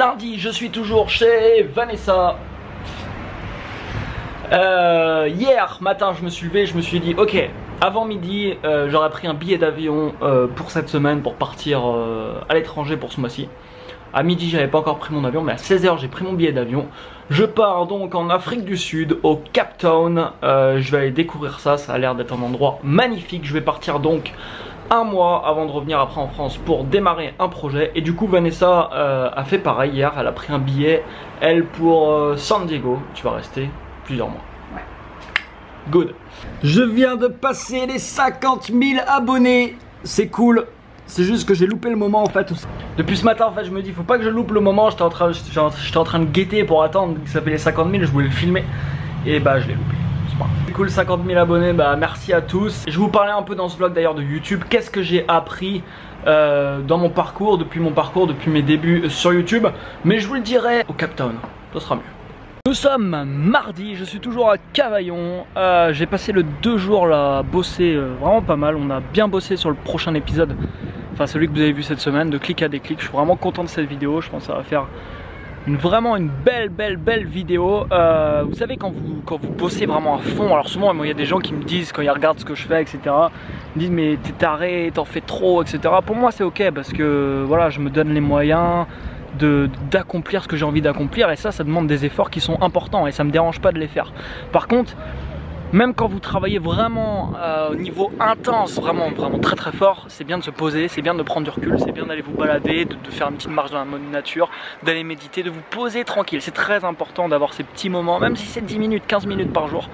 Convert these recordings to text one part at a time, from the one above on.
Mardi, je suis toujours chez Vanessa. Hier matin, je me suis levé, je me suis dit, ok, avant midi, j'aurais pris un billet d'avion pour cette semaine pour partir à l'étranger pour ce mois-ci. À midi, j'avais pas encore pris mon avion, mais à 16 h, j'ai pris mon billet d'avion. Je pars donc en Afrique du Sud, au Cape Town. Je vais aller découvrir ça, ça a l'air d'être un endroit magnifique. Je vais partir donc un mois avant de revenir après en France pour démarrer un projet. Et du coup, Vanessa a fait pareil hier, elle a pris un billet, elle, pour San Diego. Tu vas rester plusieurs mois. Ouais. Good. Je viens de passer les 50 000 abonnés. C'est cool. C'est juste que j'ai loupé le moment en fait. Depuis ce matin en fait je me dis faut pas que je loupe le moment. J'étais en train de guetter pour attendre que ça fait les 50 000. Je voulais le filmer et bah je l'ai loupé. C'est cool, 50 000 abonnés, bah merci à tous. Je vais vous parler un peu dans ce vlog d'ailleurs de YouTube. Qu'est-ce que j'ai appris dans mon parcours, depuis mes débuts sur YouTube. Mais je vous le dirai au Cape Town, ça sera mieux. Nous sommes mardi, je suis toujours à Cavaillon. J'ai passé le 2 jours là à bosser vraiment pas mal. On a bien bossé sur le prochain épisode, enfin celui que vous avez vu cette semaine, de clic à déclic. Je suis vraiment content de cette vidéo, je pense que ça va faire vraiment une belle vidéo. Vous savez quand vous bossez vraiment à fond, alors souvent il y a des gens qui me disent quand ils regardent ce que je fais etc, ils me disent mais t'es taré, t'en fais trop etc. Pour moi c'est ok parce que voilà, je me donne les moyens d'accomplir ce que j'ai envie d'accomplir, et ça demande des efforts qui sont importants et ça me dérange pas de les faire. Par contre, même quand vous travaillez vraiment au niveau intense, vraiment très fort, c'est bien de se poser, c'est bien de prendre du recul, c'est bien d'aller vous balader, de faire une petite marche dans la mode nature, d'aller méditer, de vous poser tranquille. C'est très important d'avoir ces petits moments, même si c'est 10 minutes, 15 minutes par jour,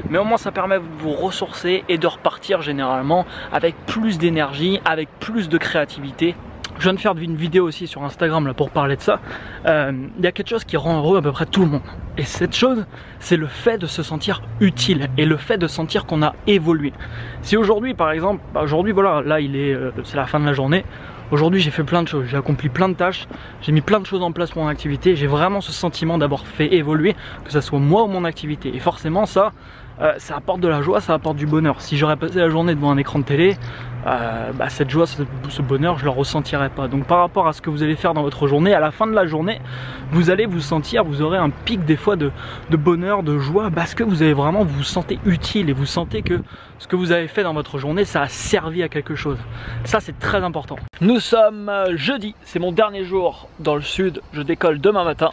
mais au moins ça permet de vous ressourcer et de repartir généralement avec plus d'énergie, avec plus de créativité. Je viens de faire une vidéo aussi sur Instagram là, pour parler de ça. Il y a quelque chose qui rend heureux à peu près tout le monde. Et cette chose, c'est le fait de se sentir utile et le fait de sentir qu'on a évolué. Si aujourd'hui par exemple, aujourd'hui voilà, là c'est la fin de la journée. Aujourd'hui j'ai fait plein de choses, j'ai accompli plein de tâches, j'ai mis plein de choses en place pour mon activité. J'ai vraiment ce sentiment d'avoir fait évoluer, que ce soit moi ou mon activité. Et forcément ça apporte de la joie, ça apporte du bonheur. Si j'aurais passé la journée devant un écran de télé, cette joie, ce bonheur, je ne le ressentirais pas. Donc par rapport à ce que vous allez faire dans votre journée, à la fin de la journée, vous allez vous sentir, vous aurez un pic des fois de bonheur, de joie, parce que vous vous sentez utile et vous sentez que ce que vous avez fait dans votre journée, ça a servi à quelque chose. Ça c'est très important. Nous sommes jeudi, c'est mon dernier jour dans le sud, je décolle demain matin.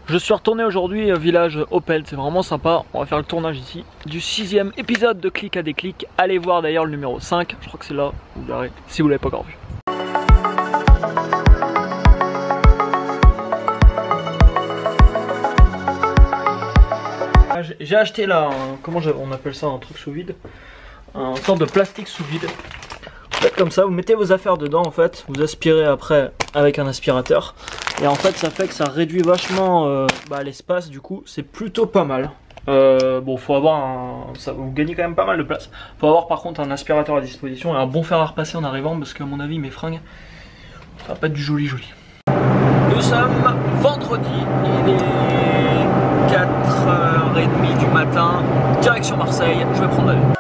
Je suis retourné aujourd'hui au village Opel, c'est vraiment sympa. On va faire le tournage ici du 6e épisode de Clic à déclic. Allez voir d'ailleurs le numéro 5, je crois que c'est là, vous verrez si vous l'avez pas encore vu. J'ai acheté là, comment on appelle ça, un truc sous vide, un sorte de plastique sous vide. Vous faites comme ça, vous mettez vos affaires dedans en fait, vous aspirez après avec un aspirateur. Et en fait ça fait que ça réduit vachement l'espace, du coup c'est plutôt pas mal. Bon, faut avoir vous gagnez quand même pas mal de place. Faut avoir par contre un aspirateur à disposition et un bon fer à repasser en arrivant, parce qu'à mon avis mes fringues, ça va pas être du joli. Nous sommes vendredi, il est 4h30 du matin, direction Marseille, je vais prendre l'avion.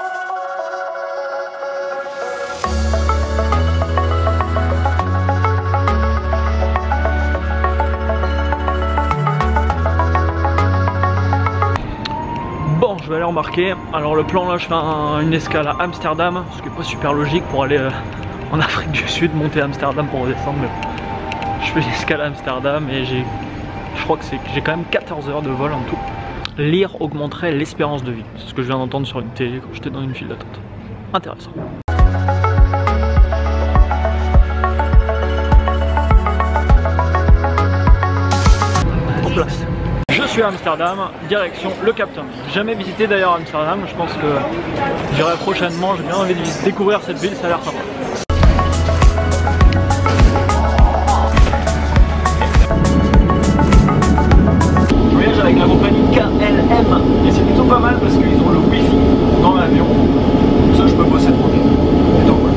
Je vais aller embarquer. Alors le plan là, je fais une escale à Amsterdam, ce qui n'est pas super logique pour aller en Afrique du Sud, monter à Amsterdam pour redescendre, mais je fais l'escale à Amsterdam et je crois que j'ai quand même 14 heures de vol en tout. Lire augmenterait l'espérance de vie, c'est ce que je viens d'entendre sur une télé quand j'étais dans une file d'attente. Intéressant. En place. Je suis à Amsterdam, direction le Cape Town. Jamais visité d'ailleurs Amsterdam, je pense que j'irai prochainement, j'ai bien envie de découvrir cette ville, ça a l'air sympa. Je voyage avec la compagnie KLM et c'est plutôt pas mal parce qu'ils ont le wifi dans l'avion, comme ça je peux bosser tranquille. Plutôt cool.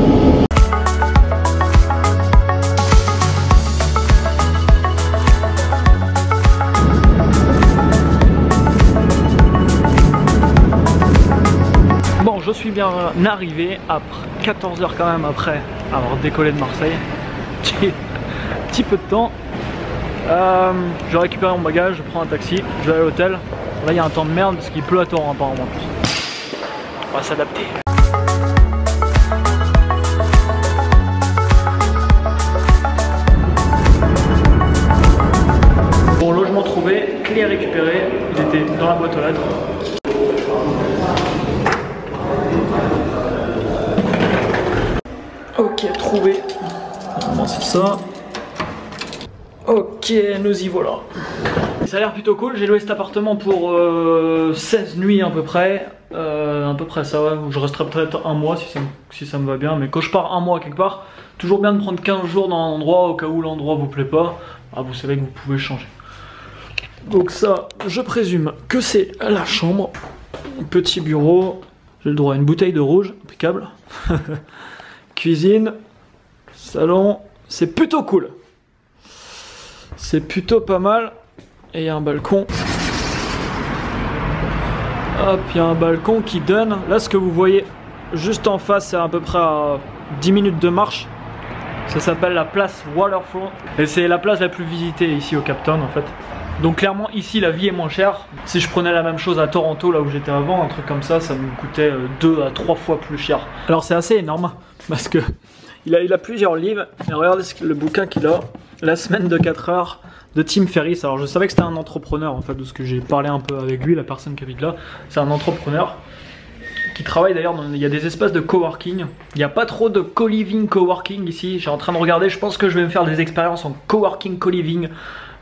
Je suis bien arrivé après 14 heures quand même après avoir décollé de Marseille. Petit peu de temps. Je vais récupérer mon bagage, je prends un taxi, je vais à l'hôtel. Là il y a un temps de merde parce qu'il pleut à torrent apparemment. On va s'adapter. Bon, logement trouvé, clé à récupérer, il était dans la boîte aux lettres. Ok, trouvé. Normalement c'est ça. Ok, nous y voilà. Ça a l'air plutôt cool, j'ai loué cet appartement pour 16 nuits à peu près. Ça, ouais. Je resterai peut-être un mois si ça me va bien. Mais quand je pars un mois quelque part, toujours bien de prendre 15 jours dans un endroit au cas où l'endroit vous plaît pas. Ah, vous savez que vous pouvez changer. Donc ça, je présume que c'est la chambre. Petit bureau, j'ai le droit à une bouteille de rouge, impeccable. Cuisine, salon, c'est plutôt cool. C'est plutôt pas mal. Et il y a un balcon. Hop, il y a un balcon qui donne. Là, ce que vous voyez juste en face, c'est à peu près à 10 minutes de marche. Ça s'appelle la place Waterfront. Et c'est la place la plus visitée ici au Cape Town en fait. Donc clairement ici la vie est moins chère. Si je prenais la même chose à Toronto, là où j'étais avant, un truc comme ça me coûtait 2 à 3 fois plus cher. Alors c'est assez énorme parce que il a plusieurs livres. Et regardez le bouquin qu'il a. La semaine de 4 heures de Tim Ferriss. Alors je savais que c'était un entrepreneur en fait, de ce que j'ai parlé un peu avec lui, la personne qui habite là. C'est un entrepreneur qui travaille d'ailleurs il y a des espaces de coworking. Il n'y a pas trop de co-living, coworking ici. Je suis en train de regarder, je pense que je vais me faire des expériences en coworking, co-living.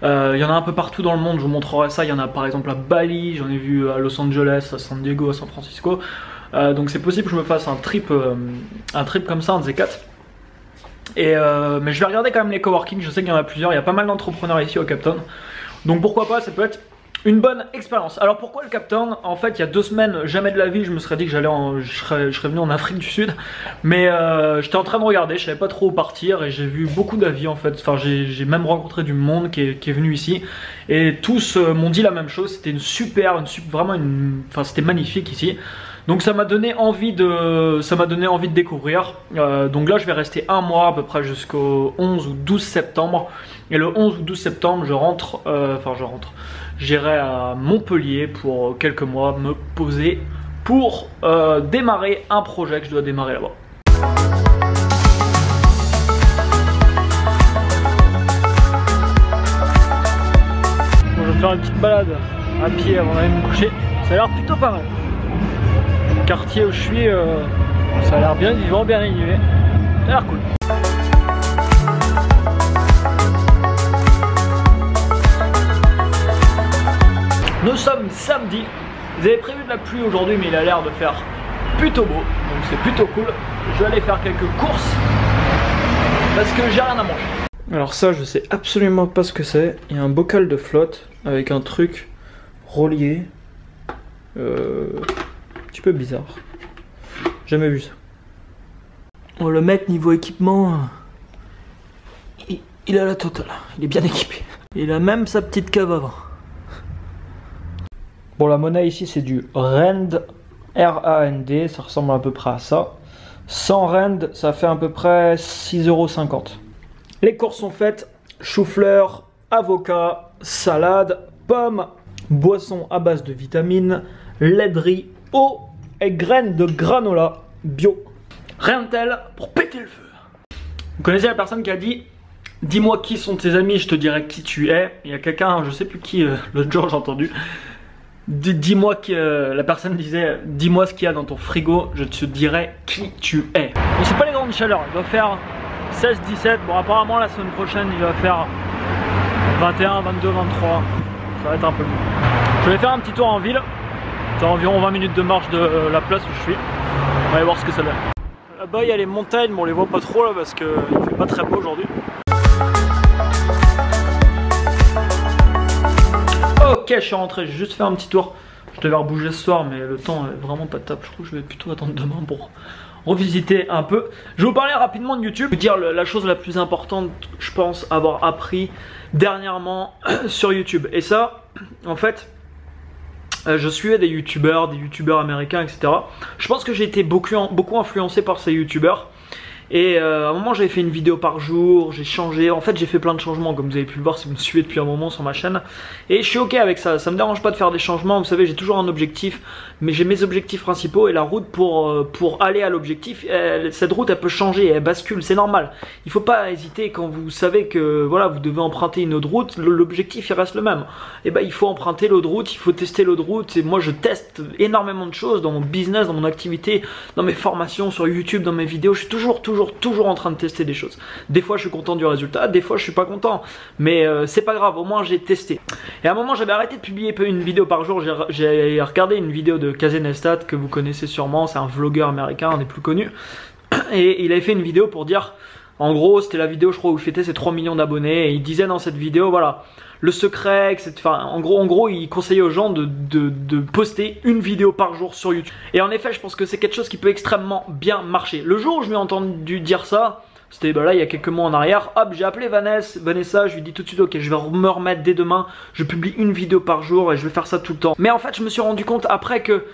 Il y en a un peu partout dans le monde, je vous montrerai ça. Il y en a par exemple à Bali, j'en ai vu à Los Angeles, à San Diego, à San Francisco. Donc c'est possible que je me fasse un trip comme ça, un de ces 4. Mais je vais regarder quand même les coworking, je sais qu'il y en a plusieurs, il y a pas mal d'entrepreneurs ici au Cape Town. Donc pourquoi pas, ça peut être une bonne expérience. Alors pourquoi le Cape Town? En fait il y a 2 semaines, jamais de la vie je me serais dit que je serais venu en Afrique du Sud. Mais j'étais en train de regarder, je savais pas trop où partir et j'ai vu beaucoup d'avis en fait. Enfin j'ai même rencontré du monde qui est venu ici. Et tous m'ont dit la même chose, c'était enfin c'était magnifique ici. Donc ça m'a donné envie de découvrir. Donc là je vais rester un mois à peu près jusqu'au 11 ou 12 septembre. Et le 11 ou 12 septembre j'irai à Montpellier pour quelques mois me poser pour démarrer un projet que je dois démarrer là-bas. Bon, je vais faire une petite balade à pied avant d'aller me coucher. Ça a l'air plutôt pas mal. Le quartier où je suis, ça a l'air bien vivant, bien animé. Ça a l'air cool. Nous sommes samedi. Vous avez prévu de la pluie aujourd'hui, mais il a l'air de faire plutôt beau. Donc c'est plutôt cool. Je vais aller faire quelques courses parce que j'ai rien à manger. Alors ça, je sais absolument pas ce que c'est. Il y a un bocal de flotte avec un truc relié. Un petit peu bizarre. Jamais vu ça. Bon, le mec niveau équipement, il a la totale. Il est bien équipé. Il a même sa petite cave à vin. Bon, la monnaie ici c'est du Rand, R-A-N-D, ça ressemble à peu près à ça. 100 Rand, ça fait à peu près 6,50 €. Les courses sont faites, chou-fleur, avocat, salade, pommes, boisson à base de vitamines, lait de riz, eau et graines de granola bio. Rien de tel pour péter le feu. Vous connaissez la personne qui a dit « Dis-moi qui sont tes amis, je te dirai qui tu es ». Il y a quelqu'un, je sais plus qui, l'autre jour j'ai entendu. Dis-moi la personne disait « Dis-moi ce qu'il y a dans ton frigo, je te dirai qui tu es ». Mais c'est pas les grandes chaleurs, il va faire 16-17. Bon, apparemment la semaine prochaine il va faire 21, 22, 23. Ça va être un peu mieux. Je vais faire un petit tour en ville. C'est environ 20 minutes de marche de la place où je suis. On va aller voir ce que ça donne. Là-bas il y a les montagnes, mais on les voit pas trop là parce qu'il fait pas très beau aujourd'hui. Ok, je suis rentré, j'ai juste fait un petit tour. Je devais rebouger ce soir, mais le temps est vraiment pas top. Je trouve que je vais plutôt attendre demain pour revisiter un peu. Je vais vous parler rapidement de YouTube. Je vais vous dire la chose la plus importante, je pense, avoir appris dernièrement sur YouTube. Et ça, en fait, je suivais des youtubeurs américains, etc. Je pense que j'ai été beaucoup influencé par ces youtubeurs. Et à un moment j'avais fait une vidéo par jour, j'ai changé, en fait j'ai fait plein de changements comme vous avez pu le voir si vous me suivez depuis un moment sur ma chaîne. Et je suis ok avec ça, ça me dérange pas de faire des changements, vous savez j'ai toujours un objectif, mais j'ai mes objectifs principaux et la route pour aller à l'objectif, cette route elle peut changer, elle bascule, c'est normal. Il faut pas hésiter quand vous savez que voilà vous devez emprunter une autre route, l'objectif il reste le même. Et ben il faut emprunter l'autre route, il faut tester l'autre route et moi je teste énormément de choses dans mon business, dans mon activité, dans mes formations sur YouTube, dans mes vidéos, je suis toujours en train de tester des choses. Des fois je suis content du résultat, des fois je suis pas content, mais c'est pas grave, au moins j'ai testé. Et à un moment j'avais arrêté de publier une vidéo par jour, j'ai regardé une vidéo de Casey Neistat que vous connaissez sûrement, c'est un vlogueur américain, un des plus connus, et il avait fait une vidéo pour dire, en gros c'était la vidéo je crois où il fêtait ses 3 millions d'abonnés, et il disait dans cette vidéo voilà, le secret, etc. Enfin, en gros, il conseillait aux gens de poster une vidéo par jour sur YouTube. Et en effet, je pense que c'est quelque chose qui peut extrêmement bien marcher. Le jour où je lui ai entendu dire ça, c'était là il y a quelques mois en arrière, hop, j'ai appelé Vanessa, je lui ai dit tout de suite, ok, je vais me remettre dès demain, je publie une vidéo par jour et je vais faire ça tout le temps. Mais en fait, je me suis rendu compte après que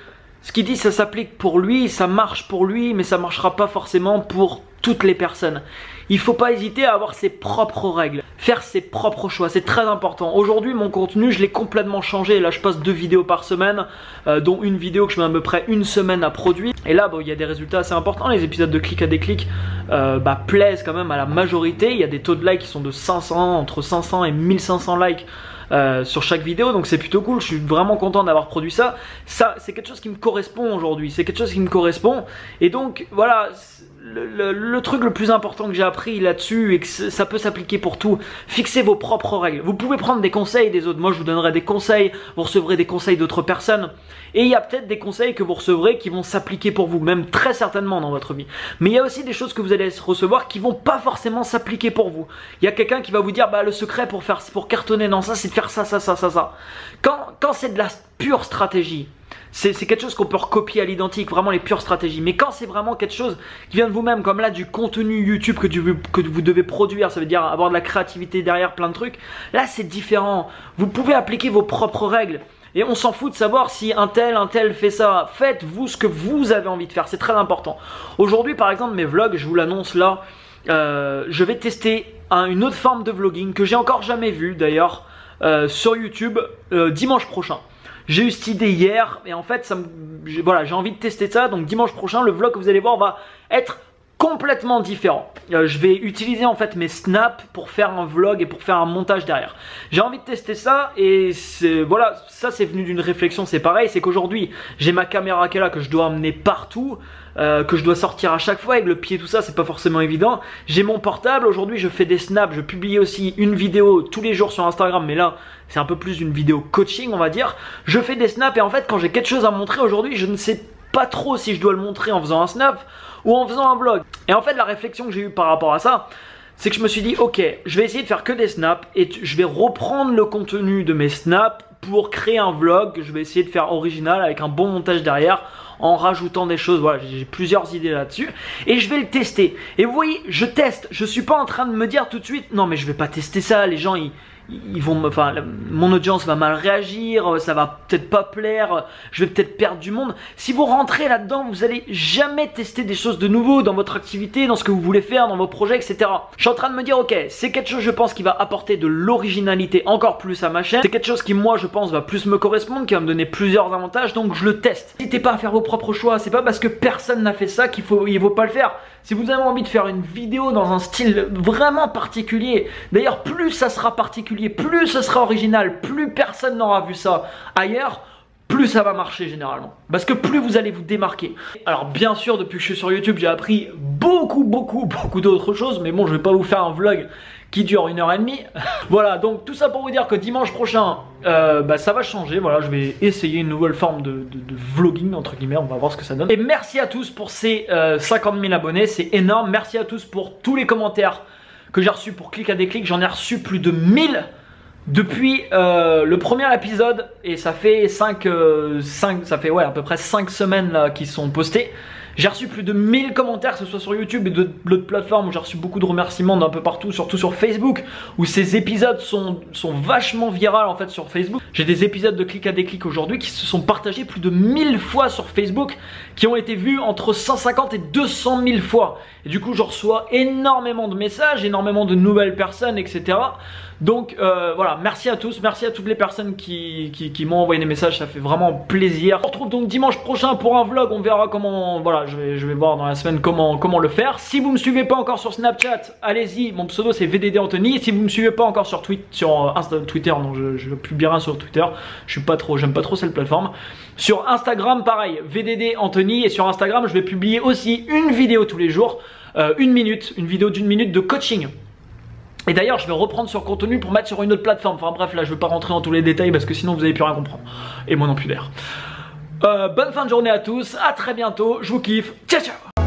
ce qu'il dit, ça s'applique pour lui, ça marche pour lui, mais ça marchera pas forcément pour toutes les personnes. Il faut pas hésiter à avoir ses propres règles, faire ses propres choix, c'est très important. Aujourd'hui, mon contenu, je l'ai complètement changé. Là, je passe 2 vidéos par semaine, dont une vidéo que je mets à peu près une semaine à produire. Et là, bon, il y a des résultats assez importants. Les épisodes de clic à déclic plaisent quand même à la majorité. Il y a des taux de likes qui sont de 500, entre 500 et 1500 likes. Sur chaque vidéo, donc c'est plutôt cool, je suis vraiment content d'avoir produit ça. Ça, c'est quelque chose qui me correspond aujourd'hui, c'est quelque chose qui me correspond. Et donc, voilà, le truc le plus important que j'ai appris là-dessus, et que ça peut s'appliquer pour tout, fixez vos propres règles. Vous pouvez prendre des conseils des autres, moi je vous donnerai des conseils, vous recevrez des conseils d'autres personnes. Et il y a peut-être des conseils que vous recevrez qui vont s'appliquer pour vous, même très certainement dans votre vie. Mais il y a aussi des choses que vous allez recevoir qui vont pas forcément s'appliquer pour vous. Il y a quelqu'un qui va vous dire, bah le secret pour cartonner dans ça, c'est de faire ça. Quand c'est de la pure stratégie, c'est quelque chose qu'on peut recopier à l'identique, vraiment les pures stratégies. Mais quand c'est vraiment quelque chose qui vient de vous-même, comme là du contenu YouTube que vous devez produire, ça veut dire avoir de la créativité derrière, plein de trucs, là c'est différent. Vous pouvez appliquer vos propres règles. Et on s'en fout de savoir si un tel fait ça. Faites-vous ce que vous avez envie de faire, c'est très important. Aujourd'hui par exemple mes vlogs, je vous l'annonce là, je vais tester une autre forme de vlogging que j'ai encore jamais vue d'ailleurs sur YouTube dimanche prochain. J'ai eu cette idée hier et en fait voilà, j'ai envie de tester ça, donc dimanche prochain le vlog que vous allez voir va être complètement différent. Je vais utiliser en fait mes snaps pour faire un vlog et pour faire un montage derrière. J'ai envie de tester ça et voilà, ça c'est venu d'une réflexion, c'est pareil, c'est qu'aujourd'hui j'ai ma caméra qui est là, que je dois emmener partout, que je dois sortir à chaque fois avec le pied, tout ça, c'est pas forcément évident. J'ai mon portable, aujourd'hui je fais des snaps, je publie aussi une vidéo tous les jours sur Instagram, mais là c'est un peu plus une vidéo coaching on va dire. Je fais des snaps et en fait quand j'ai quelque chose à montrer aujourd'hui, je ne sais pas trop si je dois le montrer en faisant un snap ou en faisant un vlog. Et en fait la réflexion que j'ai eue par rapport à ça, c'est que je me suis dit ok, je vais essayer de faire que des snaps et je vais reprendre le contenu de mes snaps pour créer un vlog que je vais essayer de faire original avec un bon montage derrière en rajoutant des choses. Voilà, j'ai plusieurs idées là-dessus et je vais le tester. Et vous voyez, je teste, je suis pas en train de me dire tout de suite non mais je vais pas tester ça, les gens mon audience va mal réagir, ça va peut-être pas plaire, je vais peut-être perdre du monde. Si vous rentrez là-dedans, vous allez jamais tester des choses de nouveau dans votre activité, dans ce que vous voulez faire, dans vos projets, etc. Je suis en train de me dire ok, c'est quelque chose je pense qui va apporter de l'originalité encore plus à ma chaîne, c'est quelque chose qui moi je pense va plus me correspondre, qui va me donner plusieurs avantages, donc je le teste. N'hésitez pas à faire vos propres choix, c'est pas parce que personne n'a fait ça qu'il faut pas le faire. Si vous avez envie de faire une vidéo dans un style vraiment particulier, d'ailleurs plus ça sera particulier, plus ce sera original, plus personne n'aura vu ça ailleurs, plus ça va marcher généralement. Parce que plus vous allez vous démarquer. Alors bien sûr, depuis que je suis sur YouTube, j'ai appris beaucoup d'autres choses, mais bon, je vais pas vous faire un vlog qui dure 1h30. Voilà, donc tout ça pour vous dire que dimanche prochain, ça va changer. Voilà, je vais essayer une nouvelle forme de vlogging, entre guillemets, on va voir ce que ça donne. Et merci à tous pour ces 50 000 abonnés, c'est énorme. Merci à tous pour tous les commentaires que j'ai reçus pour clic à déclic. J'en ai reçu plus de 1000 depuis le premier épisode et ça fait à peu près 5 semaines là, qui sont postés. J'ai reçu plus de 1000 commentaires, que ce soit sur YouTube et d'autres plateformes où j'ai reçu beaucoup de remerciements d'un peu partout, surtout sur Facebook, où ces épisodes sont vachement virales en fait sur Facebook. J'ai des épisodes de Clic à Déclic aujourd'hui qui se sont partagés plus de 1000 fois sur Facebook, qui ont été vus entre 150 et 200 000 fois. Et du coup, je reçois énormément de messages, énormément de nouvelles personnes, etc. Donc voilà, merci à tous, merci à toutes les personnes qui m'ont envoyé des messages, ça fait vraiment plaisir. On se retrouve donc dimanche prochain pour un vlog, on verra comment, voilà, je vais voir dans la semaine comment le faire. Si vous me suivez pas encore sur Snapchat, allez-y, mon pseudo c'est VDD Anthony. Si vous me suivez pas encore sur Twitter, non, je publie rien sur Twitter, j'aime pas trop cette plateforme. Sur Instagram, pareil, VDD Anthony, et sur Instagram, je vais publier aussi une vidéo tous les jours, une vidéo d'1 minute de coaching. Et d'ailleurs, je vais reprendre sur contenu pour mettre sur une autre plateforme. Enfin bref, là, je ne vais pas rentrer dans tous les détails parce que sinon, vous n'allez plus rien comprendre. Et moi non plus d'ailleurs. Bonne fin de journée à tous. À très bientôt. Je vous kiffe. Ciao, ciao.